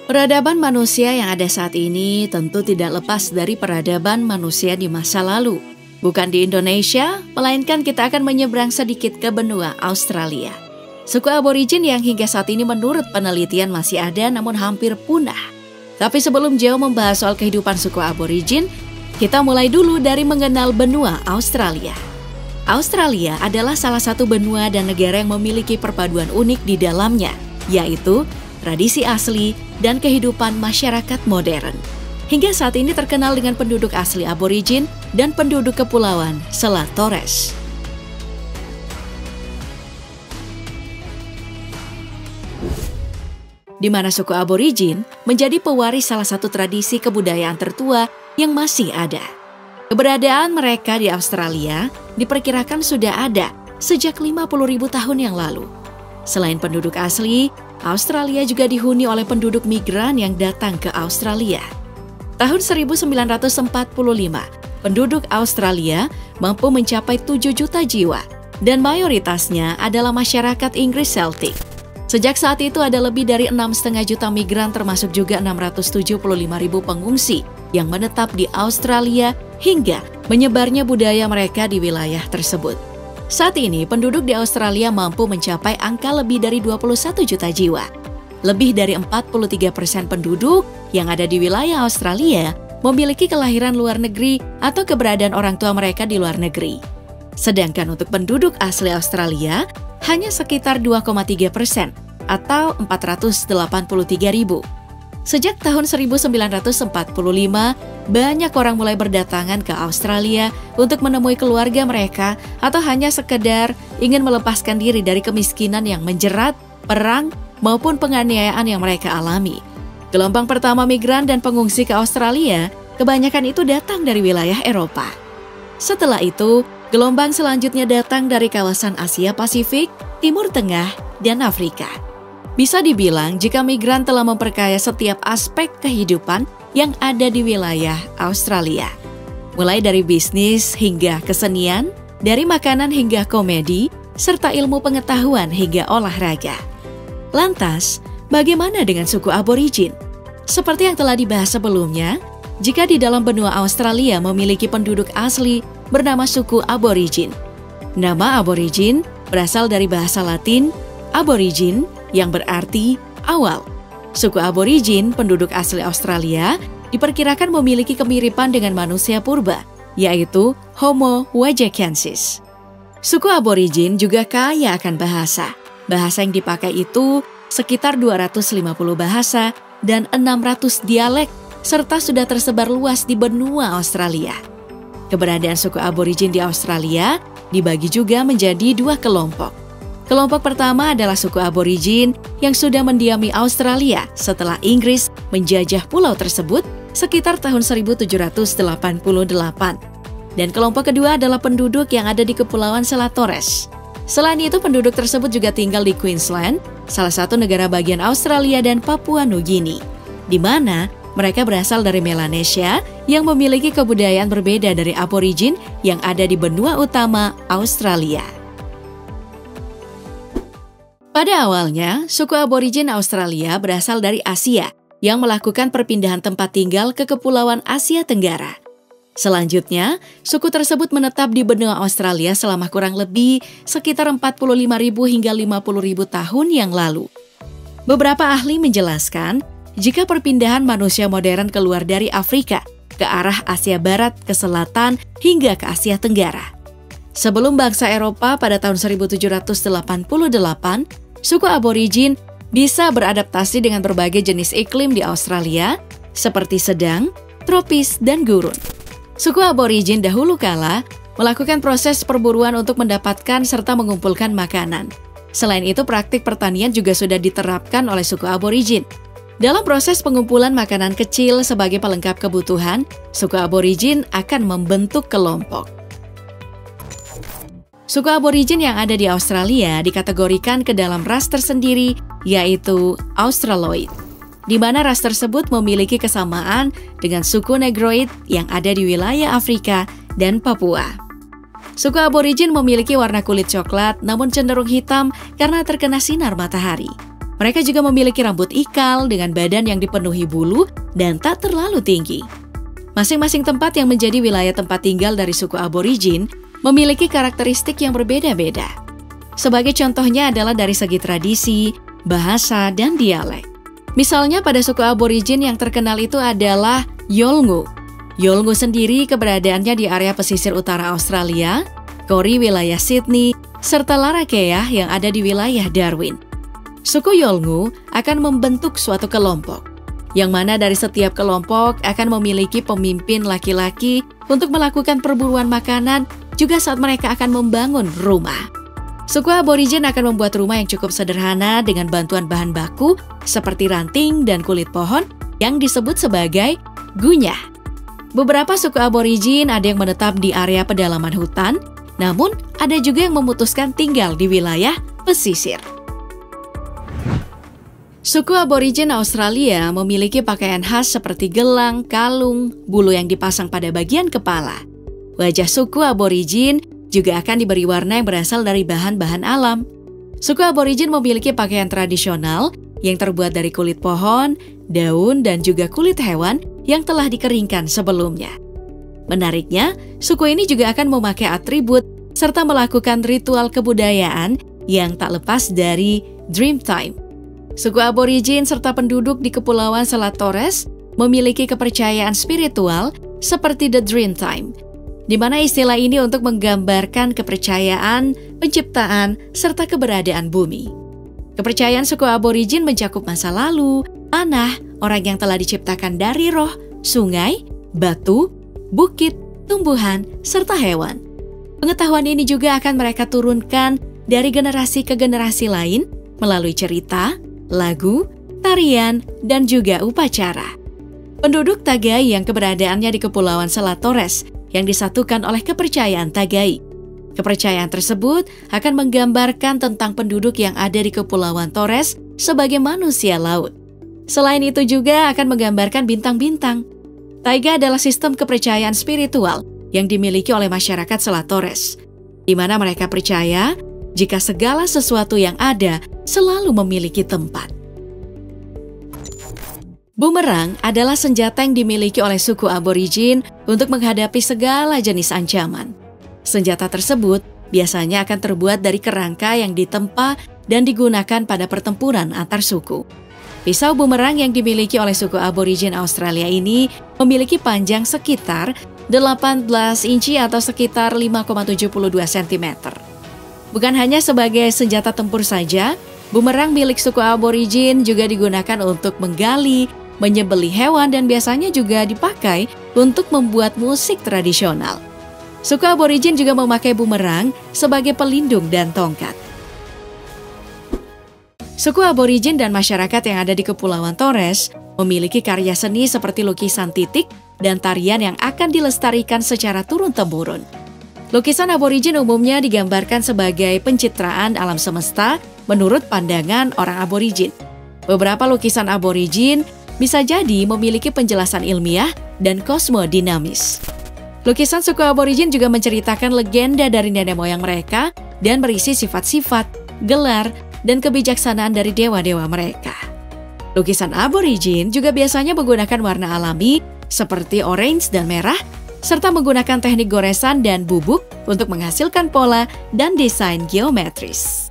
Peradaban manusia yang ada saat ini tentu tidak lepas dari peradaban manusia di masa lalu. Bukan di Indonesia, melainkan kita akan menyeberang sedikit ke benua Australia. Suku aborigin yang hingga saat ini menurut penelitian masih ada namun hampir punah. Tapi sebelum jauh membahas soal kehidupan suku aborigin, kita mulai dulu dari mengenal benua Australia. Australia adalah salah satu benua dan negara yang memiliki perpaduan unik di dalamnya, yaitu tradisi asli dan kehidupan masyarakat modern. Hingga saat ini terkenal dengan penduduk asli aborigin dan penduduk kepulauan Selat Torres. Di mana suku aborigin menjadi pewaris salah satu tradisi kebudayaan tertua yang masih ada. Keberadaan mereka di Australia diperkirakan sudah ada sejak 50.000 tahun yang lalu. Selain penduduk asli, Australia juga dihuni oleh penduduk migran yang datang ke Australia. Tahun 1945, penduduk Australia mampu mencapai 7 juta jiwa dan mayoritasnya adalah masyarakat Inggris Celtic. Sejak saat itu ada lebih dari 6,5 juta migran termasuk juga 675.000 pengungsi yang menetap di Australia hingga menyebarnya budaya mereka di wilayah tersebut. Saat ini, penduduk di Australia mampu mencapai angka lebih dari 21 juta jiwa. Lebih dari 43% penduduk yang ada di wilayah Australia memiliki kelahiran luar negeri atau keberadaan orang tua mereka di luar negeri. Sedangkan untuk penduduk asli Australia, hanya sekitar 2,3% atau 483.000. Sejak tahun 1945, banyak orang mulai berdatangan ke Australia untuk menemui keluarga mereka atau hanya sekedar ingin melepaskan diri dari kemiskinan yang menjerat, perang, maupun penganiayaan yang mereka alami. Gelombang pertama migran dan pengungsi ke Australia, kebanyakan itu datang dari wilayah Eropa. Setelah itu, gelombang selanjutnya datang dari kawasan Asia Pasifik, Timur Tengah, dan Afrika. Bisa dibilang jika migran telah memperkaya setiap aspek kehidupan yang ada di wilayah Australia. Mulai dari bisnis hingga kesenian, dari makanan hingga komedi, serta ilmu pengetahuan hingga olahraga. Lantas, bagaimana dengan suku aborigin? Seperti yang telah dibahas sebelumnya, jika di dalam benua Australia memiliki penduduk asli bernama suku aborigin. Nama aborigin berasal dari bahasa Latin aborigin yang berarti awal. Suku aborigin penduduk asli Australia diperkirakan memiliki kemiripan dengan manusia purba, yaitu Homo wajakensis. Suku aborigin juga kaya akan bahasa. Bahasa yang dipakai itu sekitar 250 bahasa dan 600 dialek, serta sudah tersebar luas di benua Australia. Keberadaan suku aborigin di Australia dibagi juga menjadi 2 kelompok. Kelompok pertama adalah suku aborigin yang sudah mendiami Australia setelah Inggris menjajah pulau tersebut sekitar tahun 1788. Dan kelompok kedua adalah penduduk yang ada di Kepulauan Selat Torres. Selain itu, penduduk tersebut juga tinggal di Queensland, salah satu negara bagian Australia dan Papua Nugini, di mana mereka berasal dari Melanesia yang memiliki kebudayaan berbeda dari aborigin yang ada di benua utama Australia. Pada awalnya, suku aborigin Australia berasal dari Asia yang melakukan perpindahan tempat tinggal ke Kepulauan Asia Tenggara. Selanjutnya, suku tersebut menetap di benua Australia selama kurang lebih sekitar 45.000 hingga 50.000 tahun yang lalu. Beberapa ahli menjelaskan, jika perpindahan manusia modern keluar dari Afrika ke arah Asia Barat ke selatan hingga ke Asia Tenggara. Sebelum bangsa Eropa pada tahun 1788, suku aborigin bisa beradaptasi dengan berbagai jenis iklim di Australia, seperti sedang, tropis, dan gurun. Suku aborigin dahulu kala melakukan proses perburuan untuk mendapatkan serta mengumpulkan makanan. Selain itu, praktik pertanian juga sudah diterapkan oleh suku aborigin. Dalam proses pengumpulan makanan kecil sebagai pelengkap kebutuhan, suku aborigin akan membentuk kelompok. Suku aborigin yang ada di Australia dikategorikan ke dalam ras tersendiri, yaitu Australoid, di mana ras tersebut memiliki kesamaan dengan suku Negroid yang ada di wilayah Afrika dan Papua. Suku aborigin memiliki warna kulit coklat namun cenderung hitam karena terkena sinar matahari. Mereka juga memiliki rambut ikal dengan badan yang dipenuhi bulu dan tak terlalu tinggi. Masing-masing tempat yang menjadi wilayah tempat tinggal dari suku aborigin memiliki karakteristik yang berbeda-beda. Sebagai contohnya adalah dari segi tradisi, bahasa, dan dialek. Misalnya pada suku aborigin yang terkenal itu adalah Yolngu. Yolngu sendiri keberadaannya di area pesisir utara Australia, Kori wilayah Sydney, serta Larrakia yang ada di wilayah Darwin. Suku Yolngu akan membentuk suatu kelompok, yang mana dari setiap kelompok akan memiliki pemimpin laki-laki untuk melakukan perburuan makanan juga saat mereka akan membangun rumah. Suku aborigin akan membuat rumah yang cukup sederhana dengan bantuan bahan baku seperti ranting dan kulit pohon yang disebut sebagai gunyah. Beberapa suku aborigin ada yang menetap di area pedalaman hutan, namun ada juga yang memutuskan tinggal di wilayah pesisir. Suku aborigin Australia memiliki pakaian khas seperti gelang, kalung, bulu yang dipasang pada bagian kepala. Wajah suku aborigin juga akan diberi warna yang berasal dari bahan-bahan alam. Suku aborigin memiliki pakaian tradisional yang terbuat dari kulit pohon, daun, dan juga kulit hewan yang telah dikeringkan sebelumnya. Menariknya, suku ini juga akan memakai atribut serta melakukan ritual kebudayaan yang tak lepas dari Dreamtime. Suku aborigin serta penduduk di Kepulauan Selat Torres memiliki kepercayaan spiritual seperti The Dreamtime, di mana istilah ini untuk menggambarkan kepercayaan, penciptaan, serta keberadaan bumi. Kepercayaan suku aborigin mencakup masa lalu, tanah, orang yang telah diciptakan dari roh, sungai, batu, bukit, tumbuhan, serta hewan. Pengetahuan ini juga akan mereka turunkan dari generasi ke generasi lain melalui cerita, lagu, tarian, dan juga upacara. Penduduk Tagai yang keberadaannya di Kepulauan Selat Torres yang disatukan oleh kepercayaan Tagai. Kepercayaan tersebut akan menggambarkan tentang penduduk yang ada di Kepulauan Torres sebagai manusia laut. Selain itu juga akan menggambarkan bintang-bintang. Taiga adalah sistem kepercayaan spiritual yang dimiliki oleh masyarakat Selat Torres, di mana mereka percaya jika segala sesuatu yang ada selalu memiliki tempat. Bumerang adalah senjata yang dimiliki oleh suku aborigin untuk menghadapi segala jenis ancaman. Senjata tersebut biasanya akan terbuat dari kerangka yang ditempa dan digunakan pada pertempuran antar suku. Pisau bumerang yang dimiliki oleh suku aborigin Australia ini memiliki panjang sekitar 18 inci atau sekitar 5,72 cm. Bukan hanya sebagai senjata tempur saja, bumerang milik suku aborigin juga digunakan untuk menggali, menyembelih hewan, dan biasanya juga dipakai untuk membuat musik tradisional. Suku aborigin juga memakai bumerang sebagai pelindung dan tongkat. Suku aborigin dan masyarakat yang ada di Kepulauan Torres memiliki karya seni seperti lukisan titik dan tarian yang akan dilestarikan secara turun-temurun. Lukisan aborigin umumnya digambarkan sebagai pencitraan alam semesta menurut pandangan orang aborigin. Beberapa lukisan aborigin bisa jadi memiliki penjelasan ilmiah dan kosmodinamis. Lukisan suku aborigin juga menceritakan legenda dari nenek moyang mereka dan berisi sifat-sifat, gelar, dan kebijaksanaan dari dewa-dewa mereka. Lukisan aborigin juga biasanya menggunakan warna alami seperti orange dan merah, serta menggunakan teknik goresan dan bubuk untuk menghasilkan pola dan desain geometris.